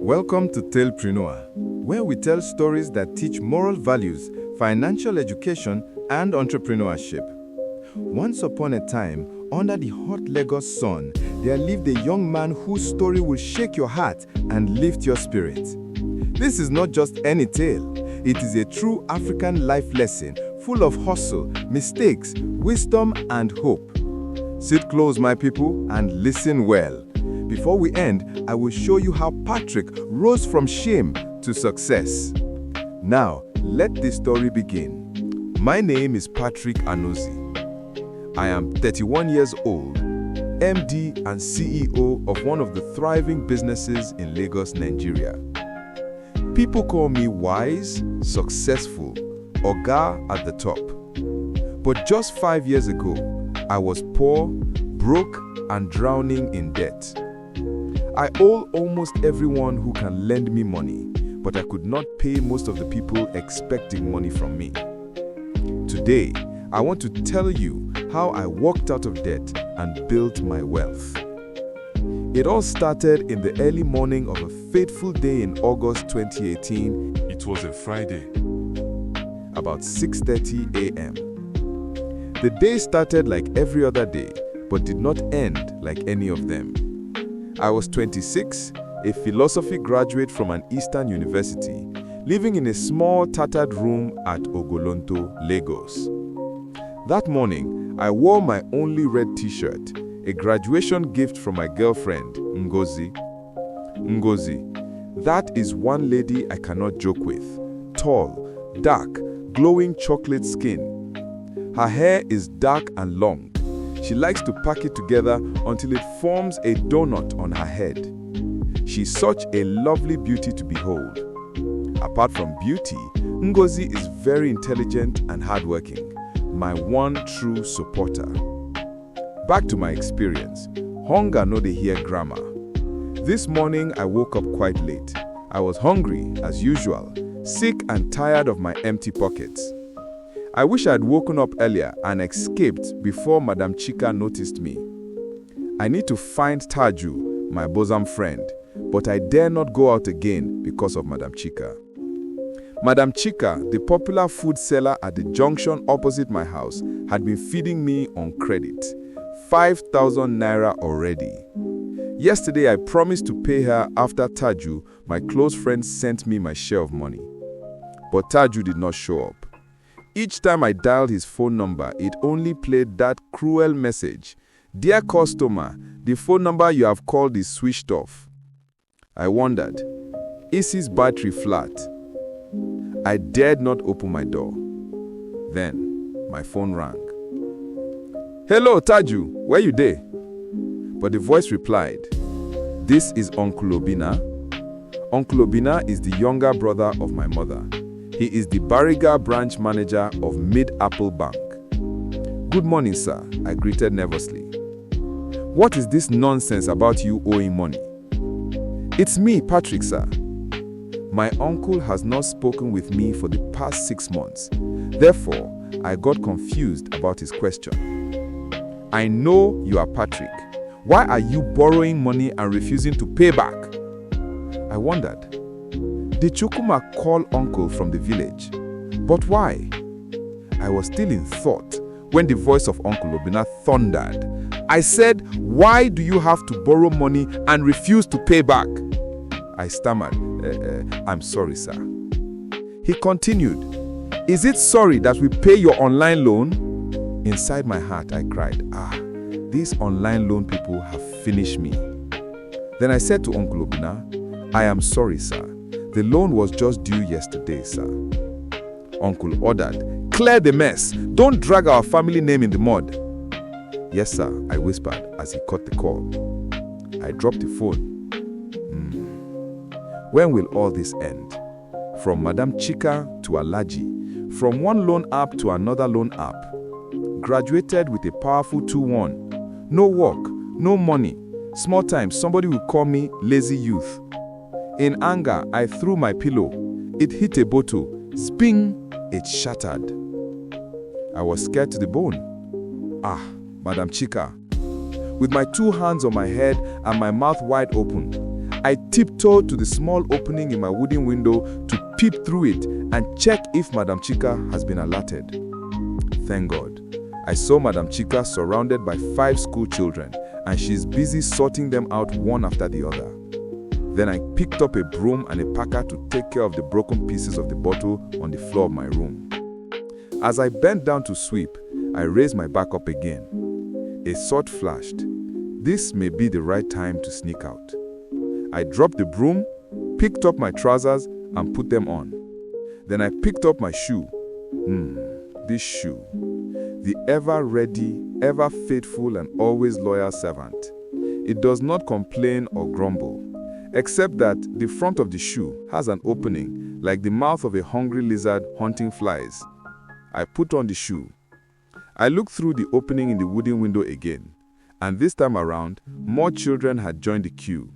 Welcome to Talepreneur, where we tell stories that teach moral values, financial education, and entrepreneurship. Once upon a time, under the hot Lagos sun, there lived a young man whose story will shake your heart and lift your spirit. This is not just any tale. It is a true African life lesson full of hustle, mistakes, wisdom, and hope. Sit close, my people, and listen well. Before we end, I will show you how Patrick rose from shame to success. Now, let this story begin. My name is Patrick Anozi. I am 31 years old, MD and CEO of one of the thriving businesses in Lagos, Nigeria. People call me wise, successful, Oga at the top. But just 5 years ago, I was poor, broke, and drowning in debt. I owe almost everyone who can lend me money, but I could not pay most of the people expecting money from me. Today, I want to tell you how I walked out of debt and built my wealth. It all started in the early morning of a fateful day in August 2018. It was a Friday. About 6:30 a.m. The day started like every other day, but did not end like any of them. I was 26, a philosophy graduate from an Eastern university, living in a small tattered room at Ogolonto, Lagos. That morning, I wore my only red t-shirt, a graduation gift from my girlfriend, Ngozi. Ngozi, that is one lady I cannot joke with. Tall, dark, glowing chocolate skin. Her hair is dark and long. She likes to pack it together until it forms a donut on her head. She's such a lovely beauty to behold. Apart from beauty, Ngozi is very intelligent and hardworking, my one true supporter. Back to my experience. Hunger no dey hear grammar. This morning I woke up quite late. I was hungry as usual, sick and tired of my empty pockets. I wish I had woken up earlier and escaped before Madam Chika noticed me. I need to find Taju, my bosom friend, but I dare not go out again because of Madam Chika. Madam Chika, the popular food seller at the junction opposite my house, had been feeding me on credit. 5,000 naira already. Yesterday I promised to pay her after Taju, my close friend, sent me my share of money. But Taju did not show up. Each time I dialed his phone number, it only played that cruel message. Dear customer, the phone number you have called is switched off. I wondered, is his battery flat? I dared not open my door. Then, my phone rang. Hello, Taju, where you dey? But the voice replied, this is Uncle Obina. Uncle Obina is the younger brother of my mother. He is the Bariga branch manager of Mid-Apple Bank. Good morning, sir, I greeted nervously. What is this nonsense about you owing money? It's me, Patrick, sir. My uncle has not spoken with me for the past 6 months. Therefore, I got confused about his question. I know you are Patrick. Why are you borrowing money and refusing to pay back? I wondered. Did Chukuma call uncle from the village? But why? I was still in thought when the voice of Uncle Obina thundered. I said, why do you have to borrow money and refuse to pay back? I stammered, I'm sorry, sir. He continued, is it sorry that we pay your online loan? Inside my heart, I cried, these online loan people have finished me. Then I said to Uncle Obina, I am sorry, sir. The loan was just due yesterday, sir. Uncle ordered, clear the mess. Don't drag our family name in the mud. Yes, sir, I whispered as he cut the call. I dropped the phone. When will all this end? From Madam Chika to Alaji, from one loan app to another loan app. Graduated with a powerful 2-1. No work, no money. Small time, somebody will call me lazy youth. In anger, I threw my pillow. It hit a bottle. Sping! It shattered. I was scared to the bone. Madam Chika. With my 2 hands on my head and my mouth wide open, I tiptoed to the small opening in my wooden window to peep through it and check if Madam Chika has been alerted. Thank God. I saw Madam Chika surrounded by 5 school children, and she's busy sorting them out one after the other. Then I picked up a broom and a packer to take care of the broken pieces of the bottle on the floor of my room. As I bent down to sweep, I raised my back up again. A thought flashed. This may be the right time to sneak out. I dropped the broom, picked up my trousers, and put them on. Then I picked up my shoe. This shoe. The ever-ready, ever-faithful, and always loyal servant. It does not complain or grumble, except that the front of the shoe has an opening, like the mouth of a hungry lizard hunting flies. I put on the shoe. I looked through the opening in the wooden window again, and this time around, more children had joined the queue.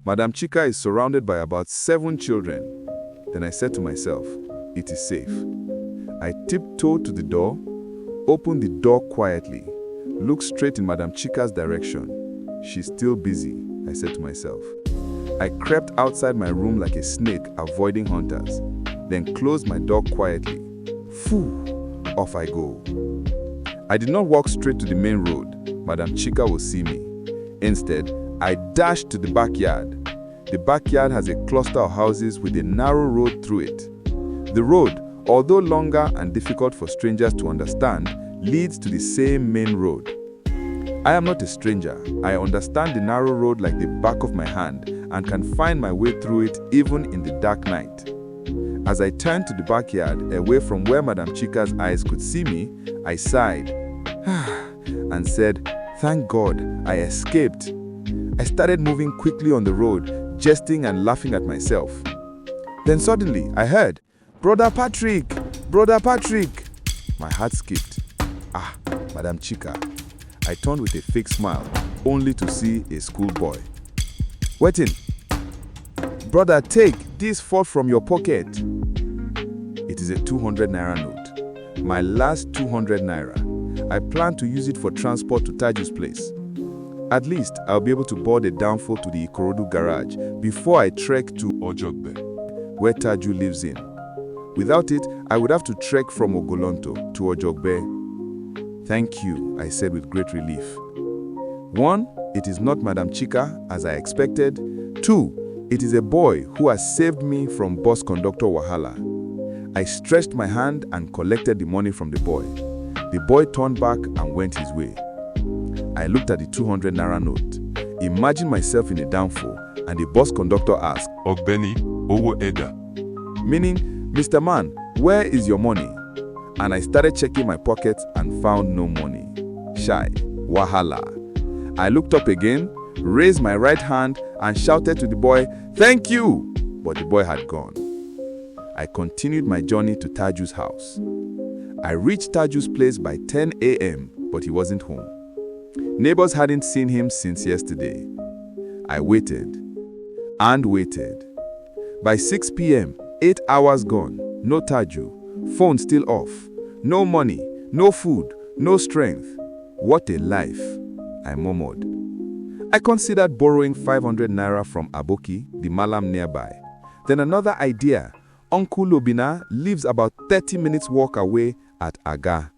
Madam Chika is surrounded by about 7 children. Then I said to myself, it is safe. I tiptoed to the door, opened the door quietly, looked straight in Madam Chika's direction. She's still busy, I said to myself. I crept outside my room like a snake avoiding hunters, then closed my door quietly. Phoo, off I go. I did not walk straight to the main road. Madam Chika will see me. Instead, I dashed to the backyard. The backyard has a cluster of houses with a narrow road through it. The road, although longer and difficult for strangers to understand, leads to the same main road. I am not a stranger. I understand the narrow road like the back of my hand and can find my way through it even in the dark night. As I turned to the backyard, away from where Madam Chika's eyes could see me, I sighed and said, "Thank God, I escaped." I started moving quickly on the road, jesting and laughing at myself. Then suddenly, I heard, "Brother Patrick! Brother Patrick!" My heart skipped. Madam Chika. I turned with a fake smile, only to see a schoolboy. "Waiting. Brother, take this fall from your pocket." It is a 200 naira note. My last 200 naira. I plan to use it for transport to Taju's place. At least, I'll be able to board a downfall to the Ikorodu garage before I trek to Ojogbe, where Taju lives in. Without it, I would have to trek from Ogolonto to Ojogbe. "Thank you," I said with great relief. 1, it is not Madam Chika, as I expected. 2, it is a boy who has saved me from bus conductor Wahala. I stretched my hand and collected the money from the boy. The boy turned back and went his way. I looked at the 200 naira note, imagined myself in a downfall, and the bus conductor asked, "Ogbeni, Owo Eda?" Meaning, "Mr. Man, where is your money?" And I started checking my pockets and found no money. Shy, Wahala. I looked up again, raised my right hand and shouted to the boy, "Thank you!" But the boy had gone. I continued my journey to Taju's house. I reached Taju's place by 10 a.m., but he wasn't home. Neighbors hadn't seen him since yesterday. I waited and waited. By 6 p.m., 8 hours gone, no Taju, phone still off, no money, no food, no strength. What a life, I murmured. I considered borrowing 500 naira from Aboki, the Malam nearby. Then another idea. Uncle Obina lives about 30 minutes walk away at Aga.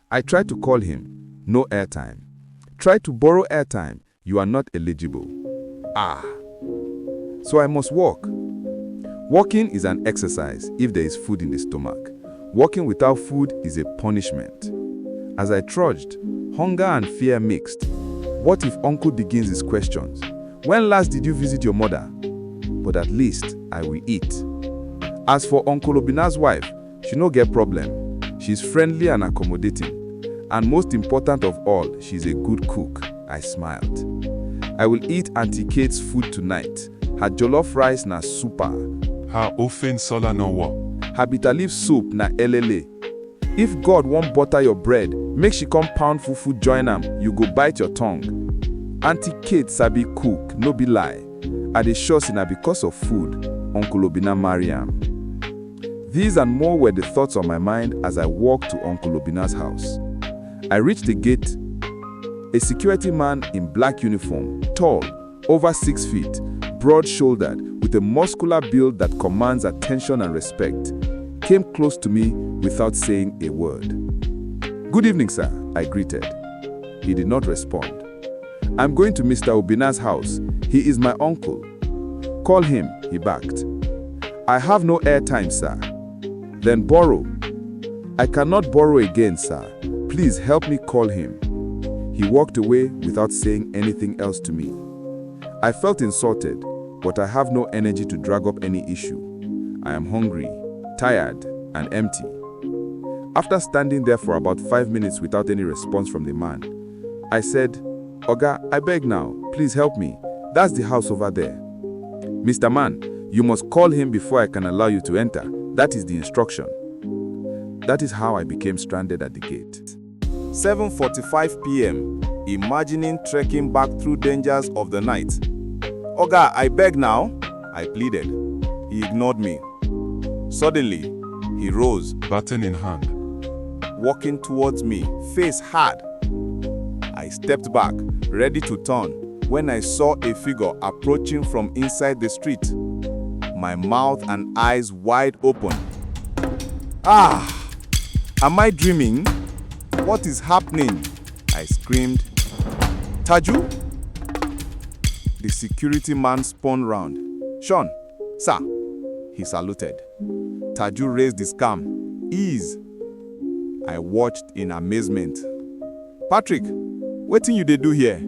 I tried to call him, no airtime. Tried to borrow airtime, you are not eligible. So I must walk. Walking is an exercise if there is food in the stomach. Walking without food is a punishment. As I trudged, hunger and fear mixed. What if Uncle begins his questions? When last did you visit your mother? But at least I will eat. As for Uncle Obina's wife, she no get problem. She's friendly and accommodating. And most important of all, she's a good cook. I smiled. I will eat Auntie Kate's food tonight. Her jollof rice na super. Her ofen sola no wa. Her bitter leaf soup na elele. If God won't butter your bread, make she come pound fufu join am, you go bite your tongue. Auntie Kate sabi cook, no be lie. I dey sure say na because of food, Uncle Obina marry am. These and more were the thoughts on my mind as I walked to Uncle Obina's house. I reached the gate. A security man in black uniform, tall, over 6 feet, broad-shouldered, with a muscular build that commands attention and respect, came close to me without saying a word. "Good evening, sir," I greeted. He did not respond. "I'm going to Mr. Obina's house. He is my uncle." "Call him," he barked. "I have no airtime, sir." "Then borrow." "I cannot borrow again, sir. Please help me call him." He walked away without saying anything else to me. I felt insulted, but I have no energy to drag up any issue. I am hungry, tired, and empty. After standing there for about 5 minutes without any response from the man, I said, "Oga, I beg now, please help me. That's the house over there." "Mr. Man, you must call him before I can allow you to enter. That is the instruction." That is how I became stranded at the gate. 7:45 p.m. Imagining trekking back through dangers of the night. "Oga, I beg now," I pleaded. He ignored me. Suddenly, he rose, baton in hand. walking towards me, face hard. I stepped back, ready to turn, when I saw a figure approaching from inside the street. My mouth and eyes wide open. "Ah! Am I dreaming? What is happening?" I screamed. "Taju?" The security man spun round. "Sean, sir," he saluted. Taju raised his calm. "Ease." I watched in amazement. "Patrick, wetin you dey do here?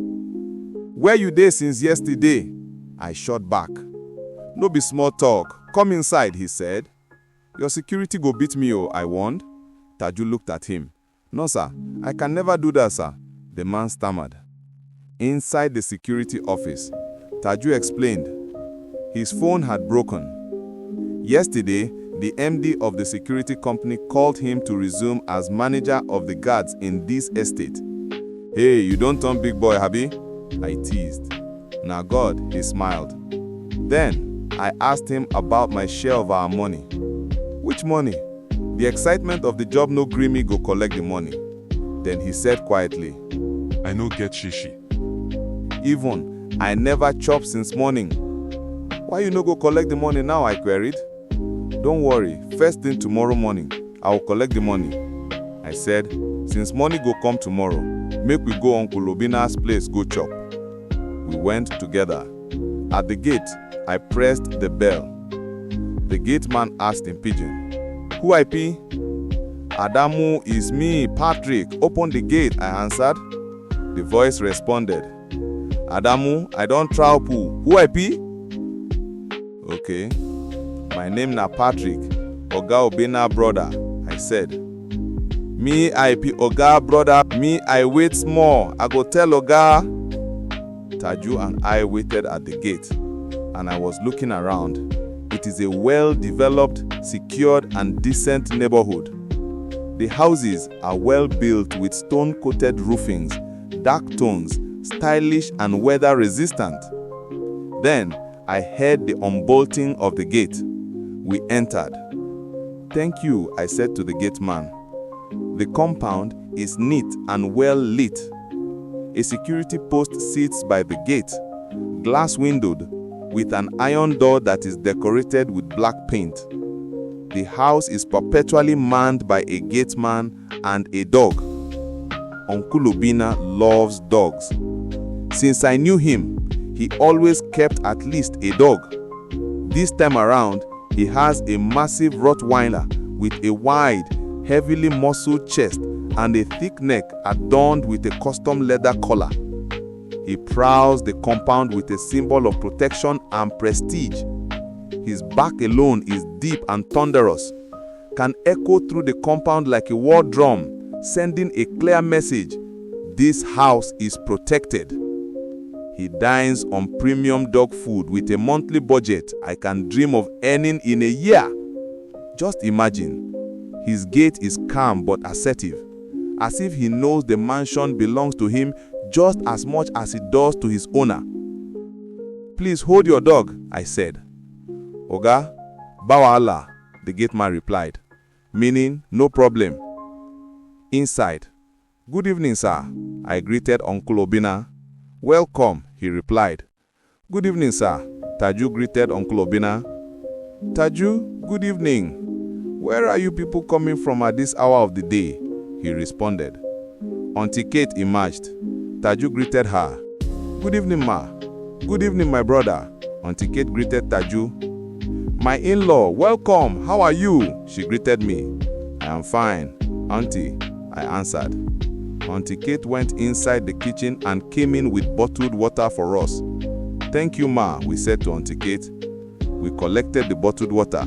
Where you dey since yesterday?" I shot back. "No be small talk. Come inside," he said. "Your security go beat me, oh," I warned. Taju looked at him. "No, sir. I can never do that, sir," the man stammered. Inside the security office, Taju explained. His phone had broken. Yesterday, the MD of the security company called him to resume as manager of the guards in this estate. "Hey, you don't turn big boy, Habi?" I teased. "Now God," he smiled. Then, I asked him about my share of our money. "Which money?" The excitement of the job no gree me go collect the money. Then he said quietly, "I no get shishi." "Even, I never chop since morning." "Why you no go collect the money now?" I queried. "Don't worry, first thing tomorrow morning, I will collect the money." I said, "Since money go come tomorrow, make we go Uncle Obina's place go chop." We went together. At the gate, I pressed the bell. The gate man asked in pidgin, "Who I be?" "Adamu is me, Patrick. Open the gate," I answered. The voice responded, "Adamu, I don't trouble. Who I be?" "Okay. My name na Patrick, Oga Obina brother," I said. "Me, I be Oga brother. Me, I wait small. I go tell Oga." Taju and I waited at the gate, and I was looking around. It is a well-developed, secured, and decent neighborhood. The houses are well built with stone-coated roofings, dark tones, stylish and weather-resistant. Then, I heard the unbolting of the gate. We entered. "Thank you," I said to the gate man. The compound is neat and well lit. A security post sits by the gate, glass-windowed, with an iron door that is decorated with black paint. The house is perpetually manned by a gateman and a dog. Uncle Obina loves dogs. Since I knew him, he always kept at least a dog. This time around, he has a massive Rottweiler with a wide, heavily muscled chest and a thick neck adorned with a custom leather collar. He prowls the compound with a symbol of protection and prestige. His bark alone is deep and thunderous, can echo through the compound like a war drum, sending a clear message: this house is protected. He dines on premium dog food with a monthly budget I can dream of earning in a year. Just imagine, his gait is calm but assertive, as if he knows the mansion belongs to him just as much as it does to his owner. "Please hold your dog," I said. "Oga, Bawala," the gate man replied, meaning no problem. Inside, "Good evening, sir," I greeted Uncle Obina. "Welcome," he replied. "Good evening, sir. Taju greeted Uncle Obina. Taju, good evening. Where are you people coming from at this hour of the day? He responded. Auntie Kate emerged. Taju greeted her. Good evening, ma. Good evening, my brother. Auntie Kate greeted Taju. My in-law, welcome. How are you? She greeted me. I am fine, Auntie, I answered. Auntie Kate went inside the kitchen and came in with bottled water for us. Thank you, ma, we said to Auntie Kate. We collected the bottled water.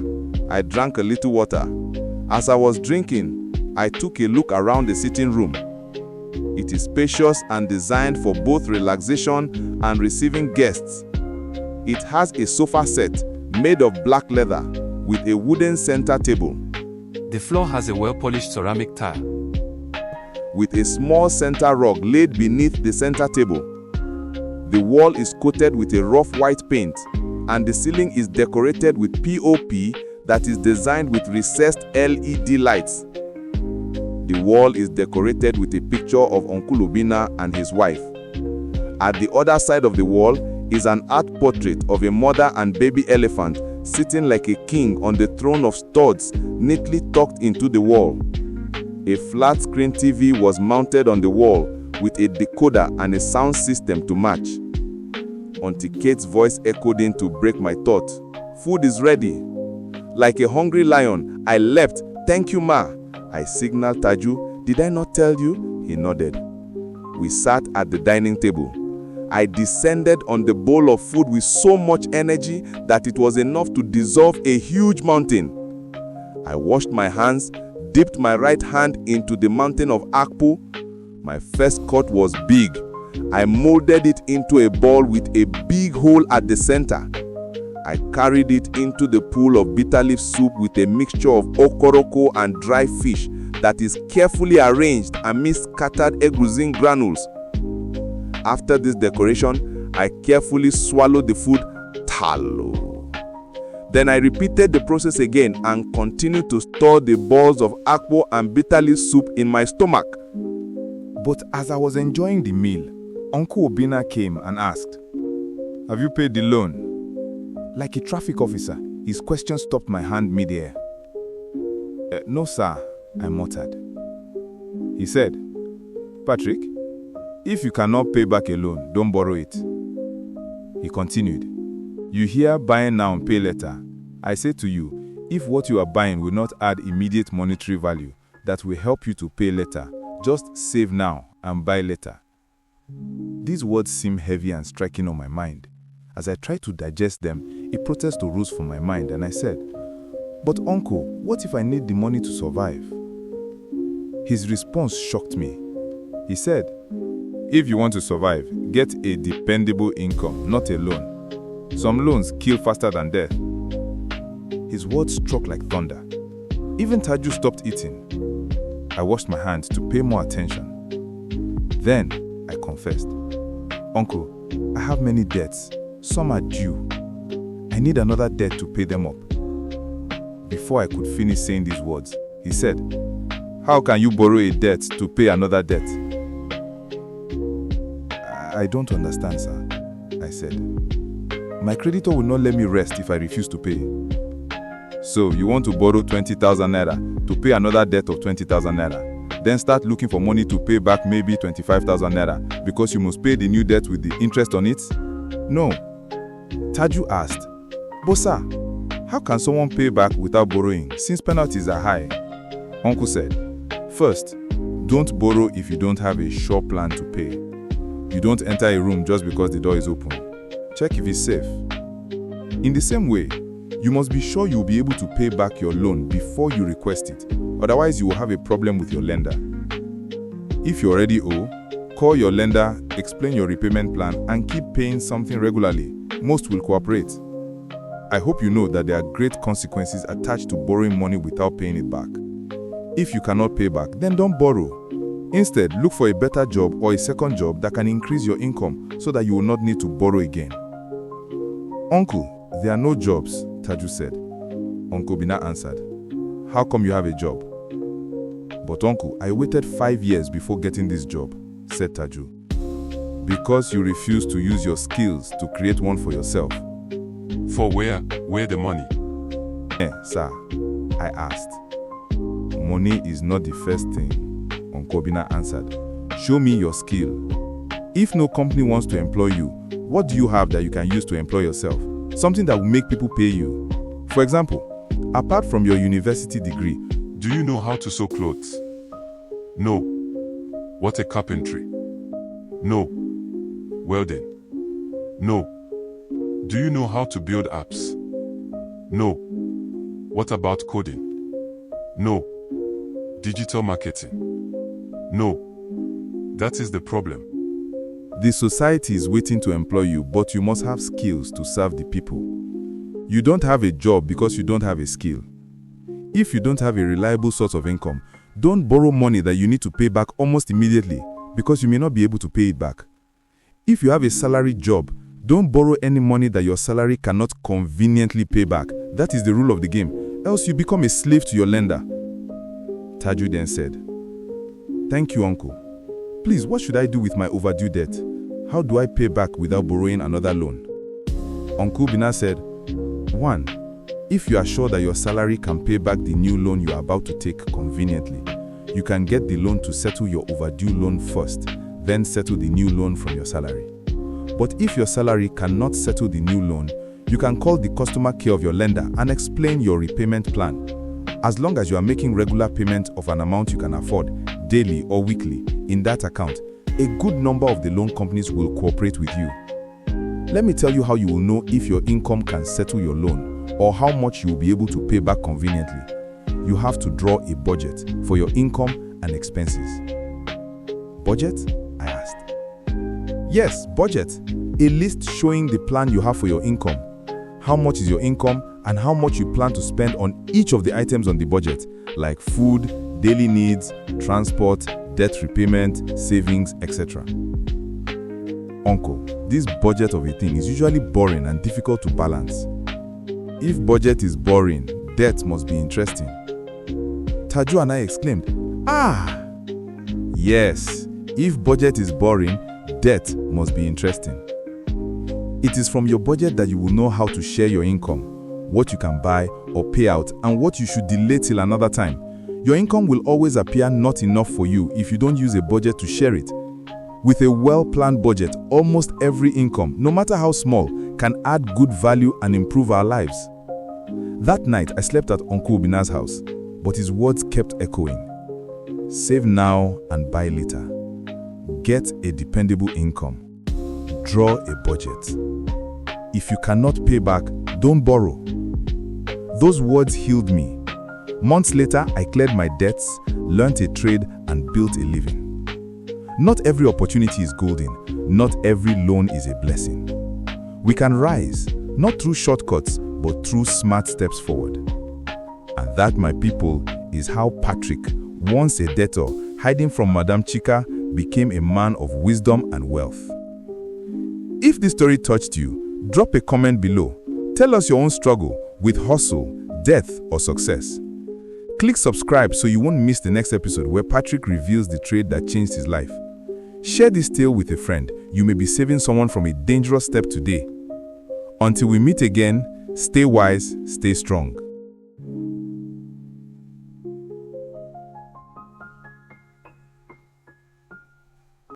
I drank a little water. As I was drinking, I took a look around the sitting room. It is spacious and designed for both relaxation and receiving guests. It has a sofa set made of black leather with a wooden center table. The floor has a well-polished ceramic tile, with a small center rug laid beneath the center table. The wall is coated with a rough white paint, and the ceiling is decorated with POP that is designed with recessed LED lights. The wall is decorated with a picture of Uncle Obina and his wife. At the other side of the wall is an art portrait of a mother and baby elephant sitting like a king on the throne of studs neatly tucked into the wall. A flat-screen TV was mounted on the wall with a decoder and a sound system to match. Auntie Kate's voice echoed in to break my thought. Food is ready. Like a hungry lion, I leapt. Thank you, ma. I signaled Taju. Did I not tell you? He nodded. We sat at the dining table. I descended on the bowl of food with so much energy that it was enough to dissolve a huge mountain. I washed my hands, dipped my right hand into the mountain of akpu. My first cut was big. I molded it into a ball with a big hole at the center. I carried it into the pool of bitter leaf soup with a mixture of okoroko and dry fish that is carefully arranged amidst scattered egusi granules. After this decoration, I carefully swallowed the food talo. Then I repeated the process again and continued to store the balls of akpo and bitter leaf soup in my stomach. But as I was enjoying the meal, Uncle Obina came and asked, "Have you paid the loan?" Like a traffic officer, his question stopped my hand mid-air. No, sir, I muttered. He said, "Patrick, if you cannot pay back a loan, don't borrow it." He continued, "You hear buying now and pay later. I say to you, if what you are buying will not add immediate monetary value that will help you to pay later, just save now and buy later." These words seem heavy and striking on my mind. As I tried to digest them, a protest arose from my mind and I said, "But uncle, what if I need the money to survive?" His response shocked me. He said, "If you want to survive, get a dependable income, not a loan. Some loans kill faster than death." His words struck like thunder. Even Taju stopped eating. I washed my hands to pay more attention. Then I confessed, "Uncle, I have many debts. Some are due. I need another debt to pay them up." Before I could finish saying these words, he said, "How can you borrow a debt to pay another debt?" "I don't understand, sir," I said. "My creditor will not let me rest if I refuse to pay." "So you want to borrow 20,000 naira to pay another debt of 20,000 naira, then start looking for money to pay back maybe 25,000 naira because you must pay the new debt with the interest on it?" "No." Taju asked, "But sir, how can someone pay back without borrowing since penalties are high?" Uncle said, "First, don't borrow if you don't have a sure plan to pay. You don't enter a room just because the door is open. Check if it's safe. In the same way, you must be sure you will be able to pay back your loan before you request it. Otherwise, you will have a problem with your lender. If you already owe, call your lender, explain your repayment plan, and keep paying something regularly. Most will cooperate. I hope you know that there are great consequences attached to borrowing money without paying it back. If you cannot pay back, then don't borrow. Instead, look for a better job or a second job that can increase your income so that you will not need to borrow again." "Uncle, there are no jobs," Taju said. Uncle Bina answered, "How come you have a job?" "But uncle, I waited 5 years before getting this job," said Taju. "Because you refused to use your skills to create one for yourself. For where the money? Sir, I asked. Money is not the first thing, Uncle Obinna answered. Show me your skill. If no company wants to employ you, what do you have that you can use to employ yourself? Something that will make people pay you. For example, apart from your university degree, Do you know how to sew clothes? No. What a carpentry? No. Welding? No. Do you know how to build apps? No. What about coding? No. Digital marketing? No. That is the problem. the society is waiting to employ you, but you must have skills to serve the people. You don't have a job because you don't have a skill. If you don't have a reliable source of income, don't borrow money that you need to pay back almost immediately because you may not be able to pay it back. If you have a salary job, don't borrow any money that your salary cannot conveniently pay back. That is the rule of the game, else you become a slave to your lender. Taju then said, "Thank you, uncle. Please, what should I do with my overdue debt? How do I pay back without borrowing another loan?" Uncle Obinna said, 1. If you are sure that your salary can pay back the new loan you are about to take conveniently, you can get the loan to settle your overdue loan first, then settle the new loan from your salary. But if your salary cannot settle the new loan, you can call the customer care of your lender and explain your repayment plan. As long as you are making regular payment of an amount you can afford, daily or weekly, in that account, a good number of the loan companies will cooperate with you. Let me tell you how you will know if your income can settle your loan or how much you will be able to pay back conveniently. You have to draw a budget for your income and expenses. Budget? I asked. Yes, budget. A list showing the plan you have for your income. How much is your income and how much you plan to spend on each of the items on the budget, like food, daily needs, transport, debt repayment, savings, etc. Uncle, this budget of a thing is usually boring and difficult to balance. If budget is boring, debt must be interesting. Taju and I exclaimed, "Ah! Yes, if budget is boring, debt must be interesting." It is from your budget that you will know how to share your income, what you can buy or pay out, and what you should delay till another time. Your income will always appear not enough for you if you don't use a budget to share it. With a well-planned budget, almost every income, no matter how small, can add good value and improve our lives. That night, I slept at Uncle Obinna's house, but his words kept echoing. Save now and buy later. Get a dependable income. Draw a budget. If you cannot pay back, don't borrow. Those words healed me. Months later, I cleared my debts, learned a trade, and built a living. Not every opportunity is golden. Not every loan is a blessing. We can rise, not through shortcuts, but through smart steps forward. And that, my people, is how Patrick, once a debtor, hiding from Madame Chika, became a man of wisdom and wealth. If this story touched you, drop a comment below. Tell us your own struggle with hustle, death, or success. Click subscribe so you won't miss the next episode where Patrick reveals the trade that changed his life. Share this tale with a friend. You may be saving someone from a dangerous step today. Until we meet again, stay wise, stay strong.